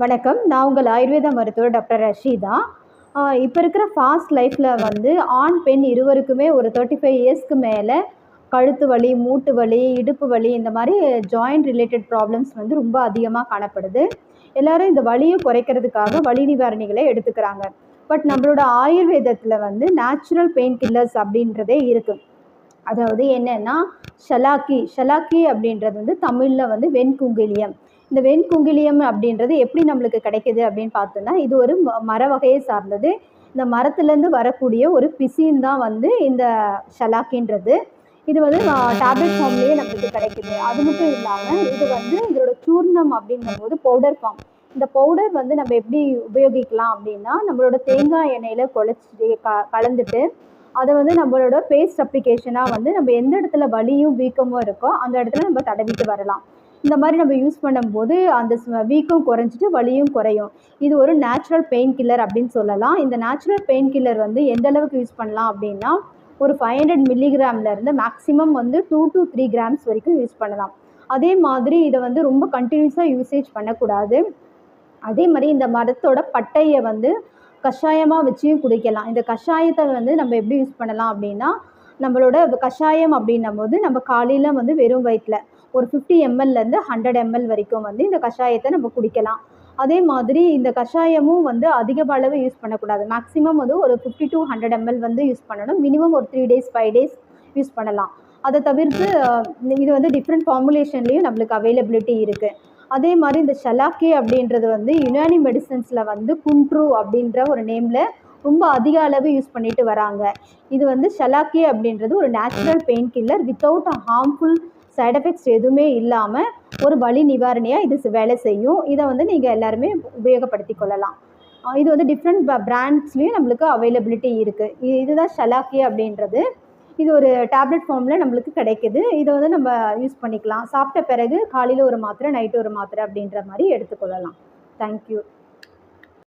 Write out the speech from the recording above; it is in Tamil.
வணக்கம். நான் உங்கள் ஆயுர்வேத மருத்துவர் டாக்டர் ரஷீதா. இப்போ இருக்கிற ஃபாஸ்ட் லைஃப்பில் வந்து ஆண், பெண் இருவருக்குமே ஒரு 35 இயர்ஸ்க்கு மேலே கழுத்து வலி, மூட்டு வலி, இடுப்பு வலி இந்த மாதிரி ஜாயிண்ட் ரிலேட்டட் ப்ராப்ளம்ஸ் வந்து ரொம்ப அதிகமாக காணப்படுது. எல்லாரும் இந்த வலியை குறைக்கிறதுக்காக வலி நிவாரணிகளை எடுத்துக்கிறாங்க. பட் நம்மளோட ஆயுர்வேதத்தில் வந்து நேச்சுரல் பெயின் கில்லர்ஸ் அப்படின்றதே இருக்குது. அதாவது என்னென்னா ஷலாக்கி அப்படின்றது வந்து தமிழில் வந்து வெண்குங்கிலியம். இந்த வெண்குங்கிலியம் அப்படின்றது எப்படி நம்மளுக்கு கிடைக்குது அப்படின்னு பார்த்தோன்னா, இது ஒரு மர வகையை சார்ந்தது. இந்த மரத்துலேருந்து வரக்கூடிய ஒரு பிசின் தான் வந்து இந்த ஷலாக்கின்றது. இது வந்து டேப்லெட் ஃபார்ம்லேயே நம்மளுக்கு கிடைக்குது. அது மட்டும் இல்லாமல் இது வந்து இதோட சூர்ணம் அப்படிங்கும்போது பவுடர் ஃபார்ம். இந்த பவுடர் வந்து நம்ம எப்படி உபயோகிக்கலாம் அப்படின்னா, நம்மளோட தேங்காய் எண்ணெயில் குழச்சி கலந்துட்டு அதை வந்து நம்மளோட பேஸ்ட் அப்ளிகேஷனாக வந்து நம்ம எந்த இடத்துல வலியும் வீக்கமும் இருக்கோ அந்த இடத்துல நம்ம தடவிட்டு வரலாம். இந்த மாதிரி நம்ம யூஸ் பண்ணும்போது அந்த வீக்கம் குறைஞ்சிட்டு வலியும் குறையும். இது ஒரு நேச்சுரல் பெயின் கில்லர் அப்படின்னு சொல்லலாம். இந்த நேச்சுரல் பெயின் கில்லர் வந்து எந்த அளவுக்கு யூஸ் பண்ணலாம் அப்படின்னா, ஒரு 500 மில்லிகிராம்லேருந்து மேக்ஸிமம் வந்து 2 to 3 கிராம்ஸ் வரைக்கும் யூஸ் பண்ணலாம். அதே மாதிரி இதை வந்து ரொம்ப கண்டினியூஸாக யூசேஜ் பண்ணக்கூடாது. அதே மாதிரி இந்த மரத்தோட பட்டையை வந்து கஷாயமாக வச்சியும் குடிக்கலாம். இந்த கஷாயத்தை வந்து நம்ம எப்படி யூஸ் பண்ணலாம் அப்படின்னா, நம்மளோட கஷாயம் அப்படின்னும் போது நம்ம காலையில் வந்து வெறும் வயிற்றில் ஒரு 50 mlலேருந்து 100 ml வரைக்கும் வந்து இந்த கஷாயத்தை நம்ம குடிக்கலாம். அதே மாதிரி இந்த கஷாயமும் வந்து அதிக அளவு யூஸ் பண்ணக்கூடாது. மேக்ஸிமம் வந்து ஒரு 50 to 100 ml வந்து யூஸ் பண்ணணும். மினிமம் ஒரு 3 days 5 days யூஸ் பண்ணலாம். அதை தவிர்த்து இது வந்து டிஃப்ரெண்ட் ஃபார்முலேஷன்லேயும் நம்மளுக்கு அவைலபிலிட்டி இருக்குது. அதே மாதிரி இந்த ஷலாக்கி அப்படின்றது வந்து யுனானி மெடிசன்ஸில் வந்து குண்ட்ரு அப்படின்ற ஒரு நேமில் ரொம்ப அதிக அளவு யூஸ் பண்ணிட்டு வராங்க. இது வந்து ஷலாக்கி அப்படின்றது ஒரு natural pain killer without harmful side effects எதுவுமே இல்லாமல் ஒரு வலி நிவாரணியாக இது வேலை செய்யும். இதை வந்து நீங்கள் எல்லாருமே உபயோகப்படுத்தி கொள்ளலாம். இது வந்து டிஃப்ரெண்ட் பிராண்ட்ஸ்லேயும் நம்மளுக்கு அவைலபிலிட்டி இருக்குது. இதுதான் ஷலாக்கி அப்படின்றது. இது ஒரு டேப்லெட் ஃபார்மில் நம்மளுக்கு கிடைக்குது. இதை வந்து நம்ம யூஸ் பண்ணிக்கலாம். சாப்பிட்ட பிறகு காலையில் ஒரு மாத்திரை, நைட்டு ஒரு மாத்திரை அப்படின்ற மாதிரி எடுத்துக்கொள்ளலாம். தேங்க்யூ.